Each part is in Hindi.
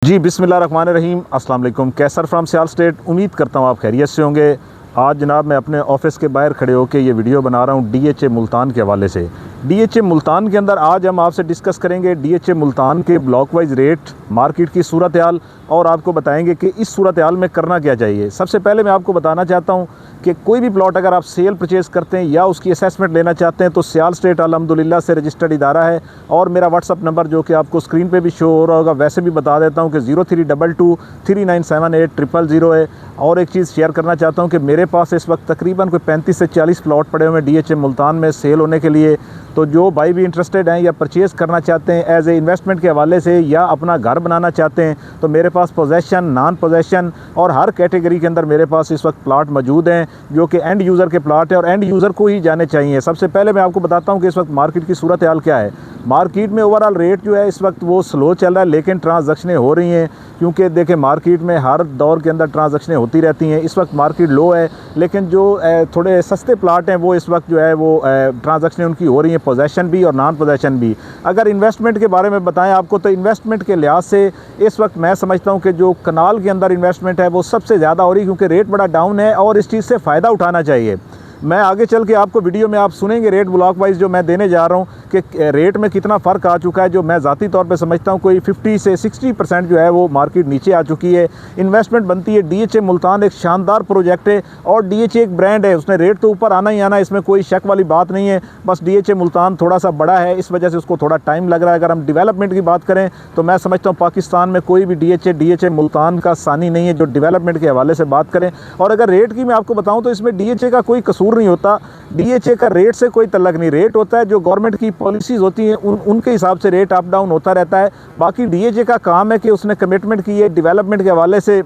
जी बिस्मिल्लाहिर्रहमानिर्रहीम अस्सलाम वालेकुम। कैसर फ्राम सियाल स्टेट। उम्मीद करता हूँ आप खैरियत से होंगे। आज जनाब मैं अपने ऑफिस के बाहर खड़े होकर ये वीडियो बना रहा हूँ DHA मुल्तान के हवाले से। DHA मुल्तान के अंदर आज हम आपसे डिस्कस करेंगे DHA मुल्तान के ब्लॉक वाइज रेट, मार्केट की सूरत हाल और आपको बताएंगे कि इस सूरत हाल में करना क्या चाहिए। सबसे पहले मैं आपको बताना चाहता हूँ कि कोई भी प्लॉट अगर आप सेल परचेज़ करते हैं या उसकी असेसमेंट लेना चाहते हैं तो सियाल स्टेट अल्हम्दुलिल्लाह से रजिस्टर्ड इदारा है। और मेरा व्हाट्सअप नंबर जो कि आपको स्क्रीन पे भी शो हो रहा होगा, वैसे भी बता देता हूँ कि 0322397800 है। और एक चीज़ शेयर करना चाहता हूँ कि मेरे पास इस वक्त तकरीबन कोई 35 से 40 प्लॉट पड़े हुए हैं DHA मुल्तान में सेल होने के लिए। तो जो भाई भी इंटरेस्टेड हैं या परचेज़ करना चाहते हैं एज ए इन्वेस्टमेंट के हवाले से या अपना घर बनाना चाहते हैं तो मेरे पास पोजेशन, नॉन पोजेशन और हर कैटेगरी के अंदर मेरे पास इस वक्त प्लाट मौजूद हैं जो कि एंड यूज़र के प्लाट हैं और एंड यूज़र को ही जाने चाहिए। सबसे पहले मैं आपको बताता हूँ कि इस वक्त मार्केट की सूरत हाल क्या है। मार्केट में ओवरऑल रेट जो है इस वक्त वो स्लो चल रहा है, लेकिन ट्रांजैक्शनें हो रही हैं क्योंकि देखें मार्केट में हर दौर के अंदर ट्रांजैक्शनें होती रहती हैं। इस वक्त मार्केट लो है, लेकिन जो थोड़े सस्ते प्लाट हैं वो इस वक्त जो है वो ट्रांजैक्शनें उनकी हो रही हैं, पोजेशन भी और नॉन पोजेशन भी। अगर इन्वेस्टमेंट के बारे में बताएं आपको तो इन्वेस्टमेंट के लिहाज से इस वक्त मैं समझता हूँ कि जो कनाल के अंदर इन्वेस्टमेंट है वो सबसे ज़्यादा हो रही है क्योंकि रेट बड़ा डाउन है और इस चीज़ से फ़ायदा उठाना चाहिए। मैं आगे चल के आपको वीडियो में आप सुनेंगे रेट ब्लॉक वाइज जो मैं देने जा रहा हूँ कि रेट में कितना फ़र्क आ चुका है। जो मैं ज़ाती तौर पे समझता हूँ कोई 50 से 60% जो है वो मार्केट नीचे आ चुकी है। इन्वेस्टमेंट बनती है। DHA मुल्तान एक शानदार प्रोजेक्ट है और DHA एक ब्रांड है, उसने रेट तो ऊपर आना ही आना, इसमें कोई शक वाली बात नहीं है। बस DHA मुल्तान थोड़ा सा बड़ा है, इस वजह से उसको थोड़ा टाइम लग रहा है। अगर हम डेवलपमेंट की बात करें तो मैं समझता हूँ पाकिस्तान में कोई भी DHA मुल्तान का सानी नहीं है जो डेवलपमेंट के हवाले से बात करें। और अगर रेट की मैं आपको बताऊँ तो इसमें DHA का कोई कसूर नहीं होता। DHA का रेट से कोई तल्लक नहीं, रेट होता है जो गवर्नमेंट की पॉलिसीज़ होती हैं उनके हिसाब से रेट अप डाउन होता रहता है। बाकी DHA का काम है कि उसने कमिटमेंट की है डेवलपमेंट के हवाले से,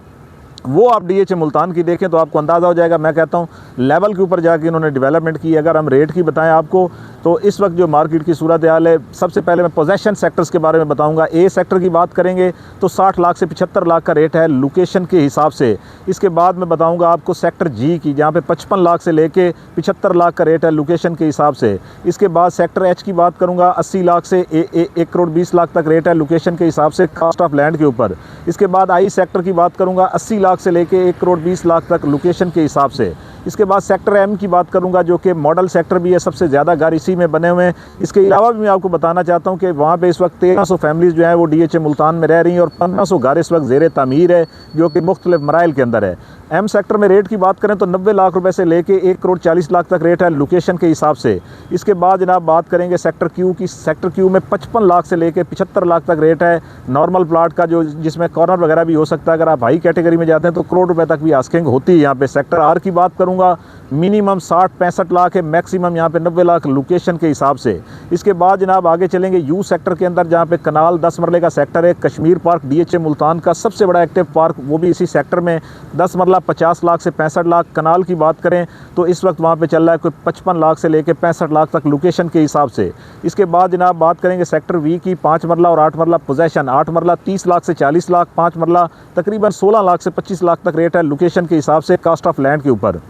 वो आप DHA मुल्तान की देखें तो आपको अंदाज़ा हो जाएगा। मैं कहता हूँ लेवल के ऊपर जाके इन्होंने डेवलपमेंट की। अगर हम रेट की बताएं आपको तो इस वक्त जो मार्केट की सूरत हाल है, सबसे पहले मैं पोजेशन सेक्टर्स के बारे में बताऊंगा। ए सेक्टर की बात करेंगे तो 60 लाख से 75 लाख का रेट है लोकेशन के हिसाब से। इसके बाद मैं बताऊंगा आपको सेक्टर जी की, जहाँ पे 55 लाख से लेके 75 लाख का रेट है लोकेशन के हिसाब से। इसके बाद सेक्टर एच की बात करूँगा, 80 लाख से 1 करोड़ 20 लाख तक रेट है लोकेशन के हिसाब से, कास्ट ऑफ लैंड के ऊपर। इसके बाद आई सेक्टर की बात करूँगा, 80 लाख से लेके 1 करोड़ 20 लाख तक लोकेशन के हिसाब से। इसके बाद सेक्टर एम की बात करूंगा जो कि मॉडल सेक्टर भी है, सबसे ज़्यादा घर इसी में बने हुए हैं। इसके अलावा भी मैं आपको बताना चाहता हूं कि वहाँ पे इस वक्त 1300 फैमिलीज़ जो हैं वो DHA मुल्तान में रह रही हैं और 1500 घर इस वक्त ज़ेर तामीर है जो कि मुख्तलिफ मराइल के अंदर है। एम सेक्टर में रेट की बात करें तो 90 लाख रुपए से लेके 1 करोड़ 40 लाख तक रेट है लोकेशन के हिसाब से। इसके बाद जनाब बात करेंगे सेक्टर क्यू की। सेक्टर क्यू में 55 लाख से लेके 75 लाख तक रेट है नॉर्मल प्लाट का, जो जिसमें कॉर्नर वगैरह भी हो सकता है। अगर आप हाई कैटेगरी में जाते हैं तो करोड़ रुपए तक भी आस्किंग होती है यहाँ पे। सेक्टर आर की बात करूँगा, मिनिमम 60-65 लाख है, मैक्सिमम यहाँ पे 90 लाख लोकेशन के हिसाब से। इसके बाद जनाब आगे चलेंगे यू सेक्टर के अंदर, जहाँ पे कनाल 10 मरले का सेक्टर है। कश्मीर पार्क DHA मुल्तान का सबसे बड़ा एक्टिव पार्क, वो भी इसी सेक्टर में 10 मरला 50 लाख से 65 लाख। कनाल की बात करें तो इस वक्त वहाँ पे चल रहा है कोई 55 लाख से लेके 65 लाख तक लोकेशन के हिसाब से। इसके बाद जनाब बात करेंगे सेक्टर वी की, 5 मरला और 8 मरला पोजेशन। 8 मरला 30 लाख से 40 लाख, 5 मरला तकरीबन 16 लाख से 25 लाख तक रेट है लोकेशन के हिसाब से, कास्ट ऑफ लैंड के ऊपर।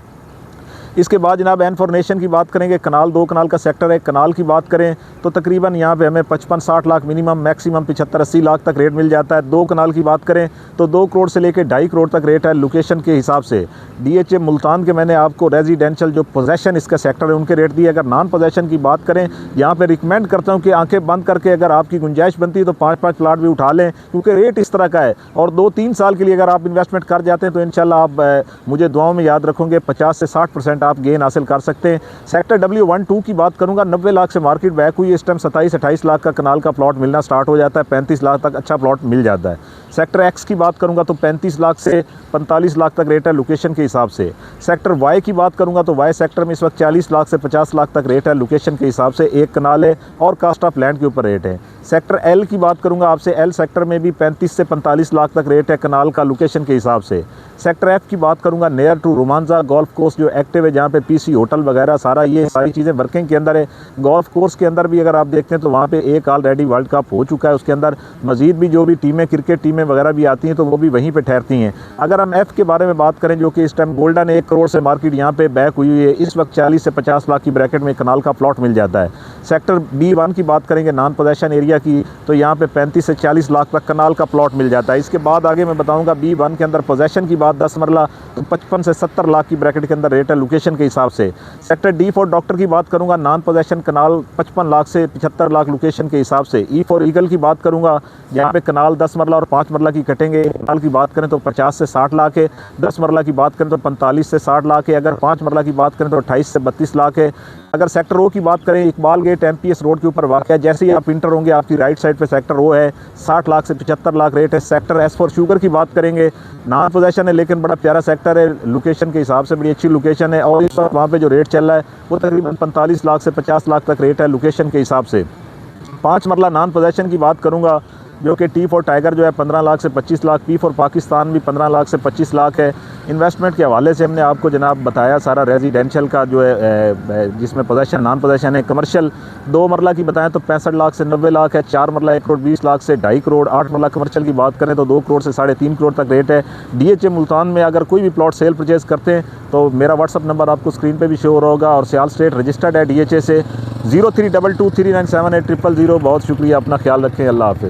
इसके बाद जनाब एन फॉर नेशन की बात करेंगे, कनाल 2 कनाल का सेक्टर है। कनाल की बात करें तो तकरीबन यहाँ पे हमें 55-60 लाख मिनिमम, मैक्सिमम 75-80 लाख तक रेट मिल जाता है। 2 कनाल की बात करें तो 2 करोड़ से लेकर 2.5 करोड़ तक रेट है लोकेशन के हिसाब से। DHA मुल्तान के मैंने आपको रेजिडेंशियल जो पोजेशन इसका सेक्टर है उनके रेट दिए। अगर नॉन पोजेशन की बात करें, यहाँ पे रिकमेंड करता हूँ कि आंखें बंद करके अगर आपकी गुंजाइश बनती है तो 5-5 प्लाट भी उठा लें क्योंकि रेट इस तरह का है। और 2-3 साल के लिए अगर आप इन्वेस्टमेंट कर जाते हैं तो इंशाल्लाह आप मुझे दुआओं में याद रखोगे, 50 से 60% आप गेन हासिल कर सकते हैं। सेक्टर W1-2 की बात करूंगा, 90 लाख से मार्केट बैक हुई है। इस टाइम 27-28 लाख का कनाल का प्लॉट मिलना स्टार्ट हो जाता है, 35 लाख तक अच्छा प्लॉट मिल जाता है। सेक्टर एक्स की बात करूंगा तो 35 लाख से 45 लाख तक रेट है लोकेशन के हिसाब से। सेक्टर वाई की बात करूंगा तो वाई सेक्टर में इस वक्त 40 लाख से 50 लाख तक रेट है लोकेशन के हिसाब से, 1 कनाल है और कास्ट ऑफ लैंड के ऊपर रेट है। सेक्टर एल की बात करूंगा आपसे, एल सेक्टर में भी 35 से 45 लाख तक रेट है कनाल का लोकेशन के हिसाब से। सेक्टर एफ की बात करूंगा, near to Romanza golf course जो एक्टिव है जहाँ पे पीसी होटल वगैरह सारा ये सारी चीज़ें वर्किंग के अंदर है। गोल्फ कोर्स के अंदर भी अगर आप देखते हैं तो वहाँ पे एक ऑलरेडी वर्ल्ड कप हो चुका है, उसके अंदर मज़ीद भी जो भी टीमें क्रिकेट टीमें वगैरह भी आती हैं तो वो भी वहीं पे ठहरती हैं। अगर हम एफ़ के बारे में बात करें जो कि इस टाइम गोल्डन 1 करोड़ से मार्केट यहाँ पे बैक हुई है, इस वक्त 40 से 50 लाख की ब्रैकेट में कनाल का प्लॉट मिल जाता है। सेक्टर B1 की बात करेंगे नॉन पोजेशन एरिया की तो यहाँ पे 35 से 40 लाख तक कनाल का प्लॉट मिल जाता है। इसके बाद आगे मैं बताऊँगा B1 के अंदर पोजेशन की बात 10 मरला तो 55 से 70 लाख की ब्रैकेट के अंदर रेट है लोकेशन के हिसाब से। सेक्टर D4 डॉक्टर की बात करूँगा नॉन पोजेशन कनाल 55 लाख से 75 लाख लोकेशन के हिसाब से। E4 ईगल की बात करूँगा यहाँ पे कनाल 10 मरला और 5 मरला की कटेंगे। कनाल की बात करें तो 50 से 60 लाख है, 10 मरला की बात करें तो 45 से 60 लाख है, अगर 5 मरला की बात करें तो 28 से 32 लाख है। अगर सेक्टर ओ की बात करें इकबाल गेट MPS रोड के ऊपर वाक़ है, जैसे ही आप इंटर होंगे आपकी राइट साइड पे सेक्टर ओ है, 60 लाख से 75 लाख रेट है। सेक्टर एस फॉर शुगर की बात करेंगे नॉन पोजेशन है लेकिन बड़ा प्यारा सेक्टर है, लोकेशन के हिसाब से बड़ी अच्छी लोकेशन है और इस वक्त वहाँ पे जो रेट चल रहा है वो तकरीबन 45 लाख से 50 लाख तक रेट है लोकेशन के हिसाब से। 5 मरला नॉन पोजेशन की बात करूँगा जो कि T4 टाइगर जो है 15 लाख से 25 लाख, P4 पाकिस्तान भी 15 लाख से 25 लाख है। इन्वेस्टमेंट के हवाले से हमने आपको जनाब बताया सारा रेजिडेंशियल का जो है जिसमें पोजेशन नॉन पोजेशन है। कमर्शियल 2 मरला की बताएं तो 65 लाख से 90 लाख है, 4 मरला 1 करोड़ 20 लाख से 2.5 करोड़, 8 मरला कमर्शियल की बात करें तो 2 करोड़ से 3.5 करोड़ तक रेट है। DHA मुल्तान में अगर कोई भी प्लॉट सेल परचेज़ करते हैं तो मेरा व्हाट्सअप नंबर आपको स्क्रीन पर भी शो होगा और सियाल स्टेट रजिस्टर्ड है DHA से 0322397800। बहुत शुक्रिया, अपना ख्याल रखें, अल्लाह हाफ़िज़।